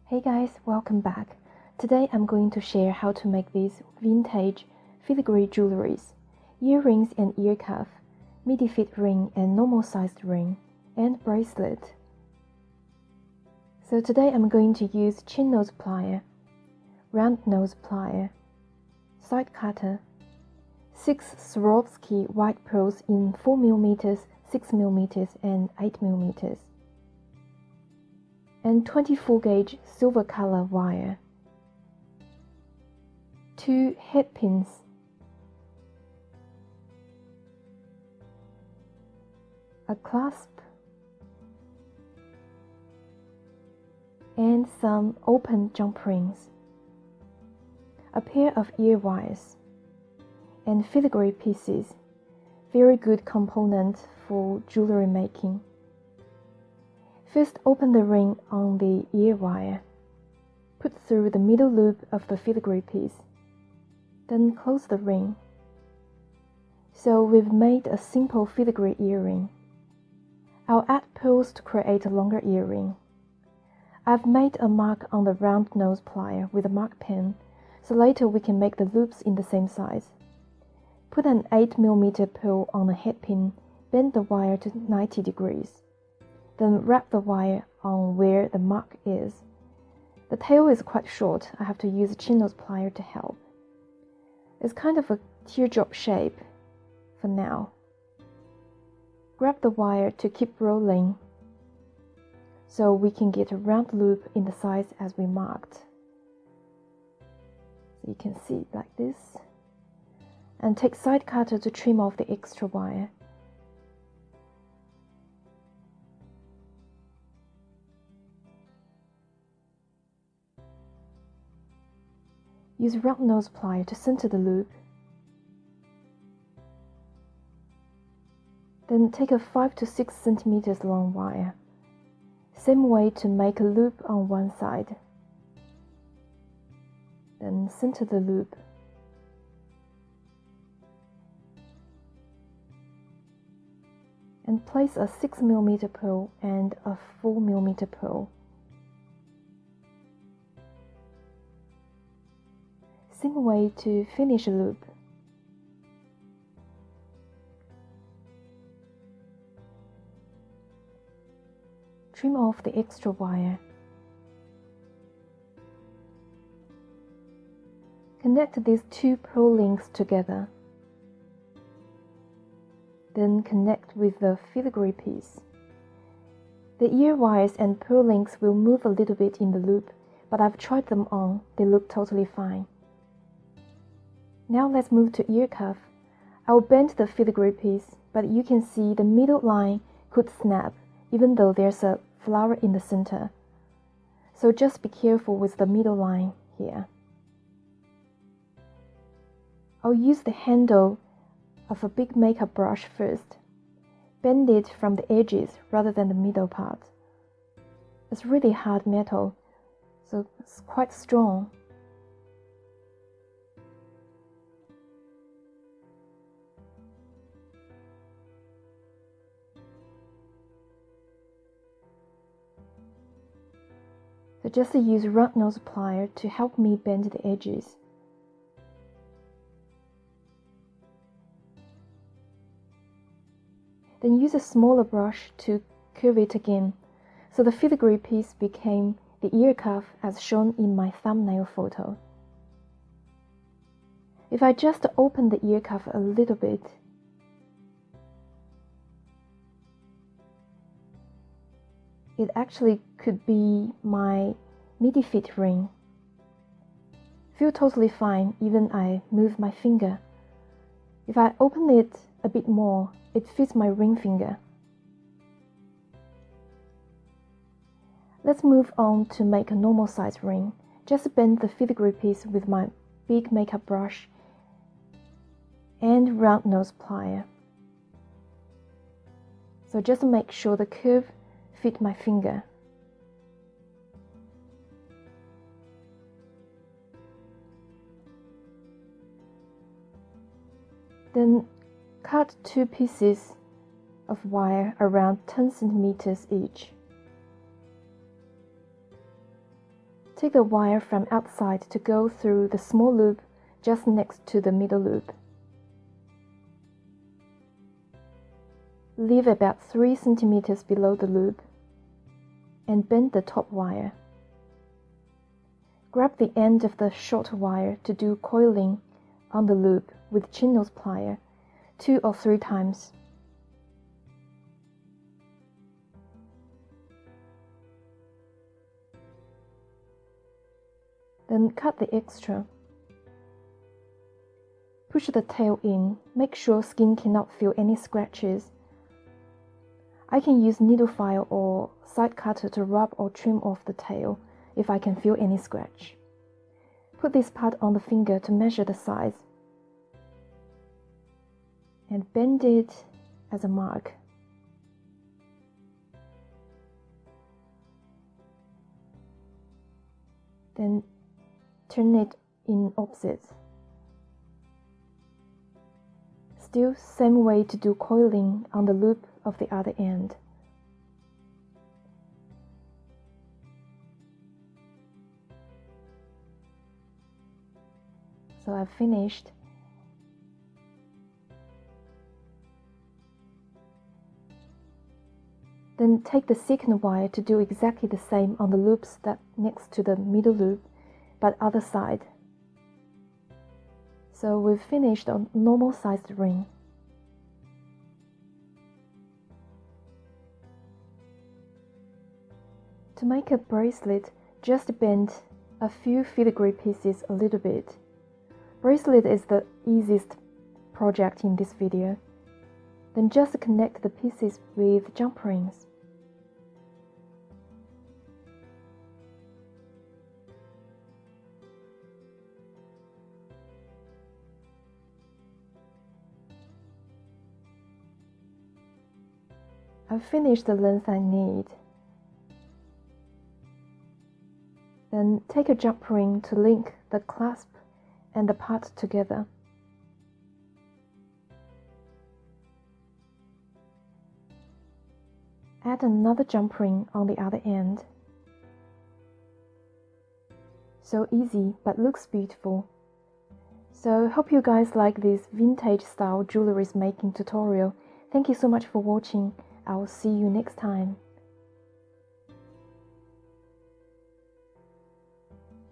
Hey guys, welcome back. Today I'm going to share how to make these vintage filigree jewelries, earrings and ear cuff, midi fit ring and normal sized ring, and bracelet. So today I'm going to use chin nose plier, round nose plier, side cutter, 6 Swarovski white pearls in 4mm, 6mm and 8mm, and 24 gauge silver color wire, 2 head pins, a clasp, and some open jump rings, a pair of ear wires, and filigree pieces, very good component for jewelry making. First, open the ring on the ear wire. Put through the middle loop of the filigree piece. Then close the ring. So we've made a simple filigree earring. I'll add pearls to create a longer earring. I've made a mark on the round nose plier with a mark pen, so later we can make the loops in the same size. Put an 8mm pearl on a head pin, bend the wire to 90 degrees. Then wrap the wire on where the mark is. The tail is quite short, I have to use a chin nose plier to help. It's kind of a teardrop shape for now. Grab the wire to keep rolling so we can get a round loop in the size as we marked. So you can see it like this. And take side cutter to trim off the extra wire. Use round nose plier to center the loop. Then take a 5 to 6 centimeters long wire. Same way to make a loop on one side. Then center the loop. And place a 6mm pearl and a 4mm pearl. Same way to finish a loop. Trim off the extra wire. Connect these 2 pearl links together. Then connect with the filigree piece. The ear wires and pearl links will move a little bit in the loop, but I've tried them on, they look totally fine. Now let's move to ear cuff. I'll bend the filigree piece, but you can see the middle line could snap, even though there's a flower in the center. So just be careful with the middle line here. I'll use the handle of a big makeup brush first. Bend it from the edges rather than the middle part. It's really hard metal, so it's quite strong. So just use round nose plier to help me bend the edges. Then use a smaller brush to curve it again, so the filigree piece became the ear cuff as shown in my thumbnail photo. If I just open the ear cuff a little bit, it actually could be my midi fit ring. Feel totally fine even I move my finger. If I open it a bit more, it fits my ring finger. Let's move on to make a normal size ring. Just bend the filigree piece with my big makeup brush and round nose plier. So just make sure the curve fit my finger. Then cut 2 pieces of wire around 10 centimeters each. Take the wire from outside to go through the small loop just next to the middle loop. Leave about 3 centimeters below the loop and bend the top wire. Grab the end of the short wire to do coiling on the loop with chin nose plier 2 or 3 times. Then cut the extra. Push the tail in, make sure skin cannot feel any scratches. I can use needle file or side cutter to rub or trim off the tail if I can feel any scratch. Put this part on the finger to measure the size and bend it as a mark. Then turn it in opposites. Still same way to do coiling on the loop of the other end. So I've finished. Then take the second wire to do exactly the same on the loops that next to the middle loop, but other side. So we've finished a normal sized ring. To make a bracelet, just bend a few filigree pieces a little bit. Bracelet is the easiest project in this video. Then just connect the pieces with jump rings. I've finished the length I need. Then take a jump ring to link the clasp and the part together. Add another jump ring on the other end. So easy, but looks beautiful. So hope you guys like this vintage style jewelry making tutorial. Thank you so much for watching. I will see you next time.